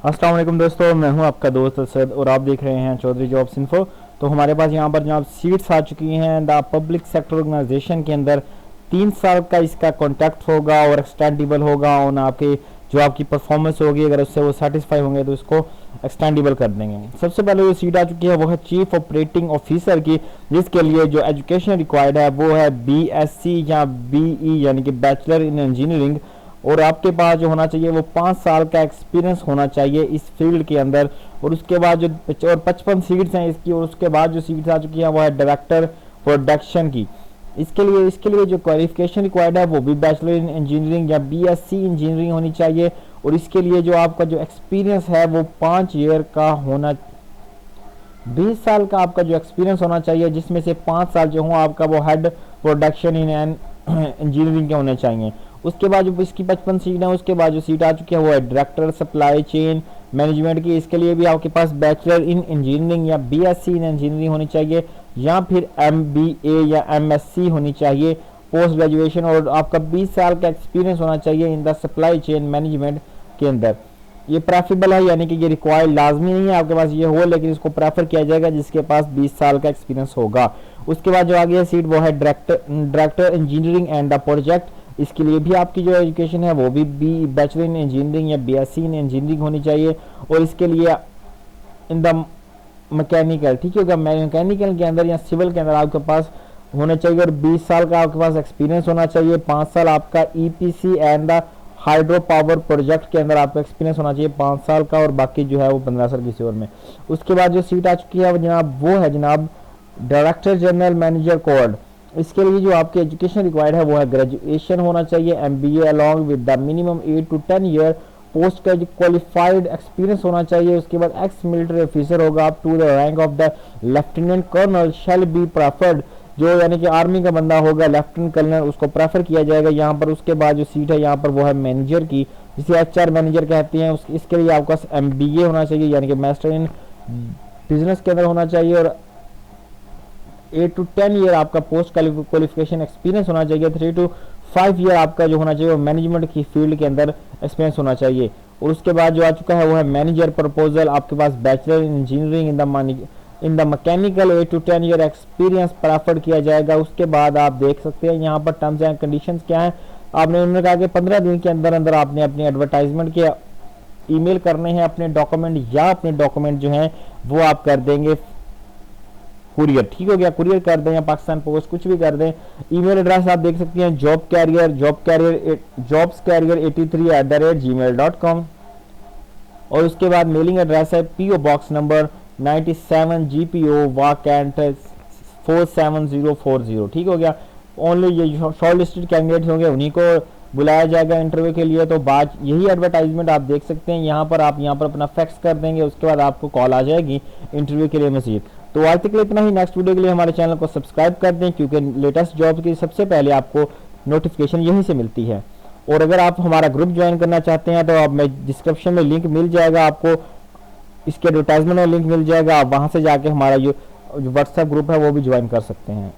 अस्सलाम वालेकुम दोस्तों, मैं हूं आपका दोस्त असद और आप देख रहे हैं चौधरी जॉब्स इन्फो। तो हमारे पास यहां पर जनाब सीट्स आ चुकी हैं द पब्लिक सेक्टर ऑर्गेनाइजेशन के अंदर। 3 साल का इसका कॉन्ट्रैक्ट होगा और एक्सटेंडेबल होगा और आपके जो आपकी परफॉर्मेंस होगी अगर उससे वो सेटिस्फाई होंगे तो इसको एक्सटेंडेबल कर देंगे। सबसे पहले जो सीट आ चुकी है वो है चीफ ऑपरेटिंग ऑफिसर की, जिसके लिए जो एजुकेशन रिक्वायर्ड है वो है BSc या BE यानी कि बैचलर इन इंजीनियरिंग। और आपके पास जो होना चाहिए वो 5 साल का एक्सपीरियंस होना चाहिए इस फील्ड के अंदर। और उसके बाद जो और 55 सीट्स हैं इसकी, और उसके बाद जो सीट्स आ चुकी हैं वो है डायरेक्टर प्रोडक्शन की। इसके लिए जो क्वालिफिकेशन रिक्वायर्ड है वो भी बैचलर इन इंजीनियरिंग या BSc इंजीनियरिंग होनी चाहिए। और इसके लिए जो आपका जो एक्सपीरियंस है वो 5 ईयर का होना, 20 साल का आपका जो एक्सपीरियंस होना चाहिए, जिसमें से 5 साल जो हो आपका वो हेड प्रोडक्शन इन इंजीनियरिंग के होने चाहिए। उसके बाद जो इसकी 55 सीट है, उसके बाद जो सीट आ चुकी है वो है डायरेक्टर सप्लाई चेन मैनेजमेंट की। इसके लिए भी आपके पास बैचलर इन इंजीनियरिंग या BSc इन इंजीनियरिंग होनी चाहिए या फिर MBA या MSc होनी चाहिए पोस्ट ग्रेजुएशन। और आपका 20 साल का एक्सपीरियंस होना चाहिए in the supply chain management के अंदर। ये प्रेफरेबल है, यानी कि ये रिक्वायर्ड लाजमी नहीं है आपके पास ये हो, लेकिन इसको प्रेफर किया जाएगा जिसके पास 20 साल का एक्सपीरियंस होगा। उसके बाद जो आगे सीट वो है director engineering and the project. इसके लिए भी आपकी जो एजुकेशन है वो भी बैचलर इन इंजीनियरिंग या BSc इन इंजीनियरिंग होनी चाहिए। और इसके लिए इन द मैकेनिकल, ठीक है, मैकेनिकल के अंदर या सिविल के अंदर आपके पास होना चाहिए। और 20 साल का आपके पास एक्सपीरियंस होना चाहिए। 5 साल आपका EPC and the hydro power project के अंदर आपका एक्सपीरियंस होना चाहिए 5 साल का, और बाकी जो है वो 15 साल किसी और में। उसके बाद जो सीट आ चुकी है वो है जनाब डायरेक्टर जनरल मैनेजर कोड। इसके लिए जो आपकी एजुकेशन रिक्वायर्ड है वो है ग्रेजुएशन होना चाहिए, MBA along with the minimum 8 to 10 year post का क्वालिफाइड एक्सपीरियंस होना चाहिए। उसके बाद एक्स मिलिट्री ऑफिसर होगा up to the rank of the lieutenant colonel shall be preferred, जो यानी कि आर्मी का बंदा होगा लेफ्टिनेंट कर्नल, उसको प्रेफर किया जाएगा यहाँ पर। उसके बाद जो सीट है यहाँ पर वो है मैनेजर की, जिसे HR मैनेजर कहते हैं। इसके लिए आपका MBA होना चाहिए यानी कि मास्टर इन बिजनेस के अंदर होना चाहिए। और 8 to 10 ईयर आपका पोस्ट क्वालिफिकेशन एक्सपीरियंस होना चाहिए। 3 to 5 ईयर आपका जो होना चाहिए वो मैनेजमेंट की फील्ड के अंदर एक्सपीरियंस होना चाहिए। और उसके बाद जो आ चुका है वो है मैनेजर प्रपोजल। आपके पास bachelor in engineering in the mechanical 8 to 10 year experience prefer किया जाएगा। उसके बाद आप देख सकते हैं यहाँ पर टर्म्स एंड कंडीशंस क्या है। आपने उन्होंने कहा कि 15 दिन के अंदर अंदर आपने अपनी एडवर्टाइजमेंट के ईमेल करने हैं अपने डॉक्यूमेंट, या अपने डॉक्यूमेंट जो हैं वो आप कर देंगे कुरियर, ठीक हो गया, कुरियर कर दें या पाकिस्तान पोस्ट कुछ भी कर दें। ईमेल एड्रेस आप देख सकते हैं jobcarrier83@gmail.com। और उसके बाद मेलिंग एड्रेस है PO बॉक्स नंबर 97 GPO वाकैंट 47040, ठीक हो गया। ओनली ये शॉर्ट लिस्टेड कैंडिडेट्स होंगे उन्हीं को बुलाया जाएगा इंटरव्यू के लिए। तो बात यही एडवर्टाइजमेंट आप देख सकते हैं यहाँ पर, आप यहाँ पर अपना फैक्स कर देंगे, उसके बाद आपको कॉल आ जाएगी इंटरव्यू के लिए मजीद। तो आज तक के लिए इतना ही। नेक्स्ट वीडियो के लिए हमारे चैनल को सब्सक्राइब कर दें, क्योंकि लेटेस्ट जॉब की सबसे पहले आपको नोटिफिकेशन यहीं से मिलती है। और अगर आप हमारा ग्रुप ज्वाइन करना चाहते हैं तो आप में डिस्क्रिप्शन में लिंक मिल जाएगा, आपको इसके एडवर्टाइजमेंट में लिंक मिल जाएगा। आप वहाँ से जाके हमारा जो WhatsApp ग्रुप है वो भी ज्वाइन कर सकते हैं।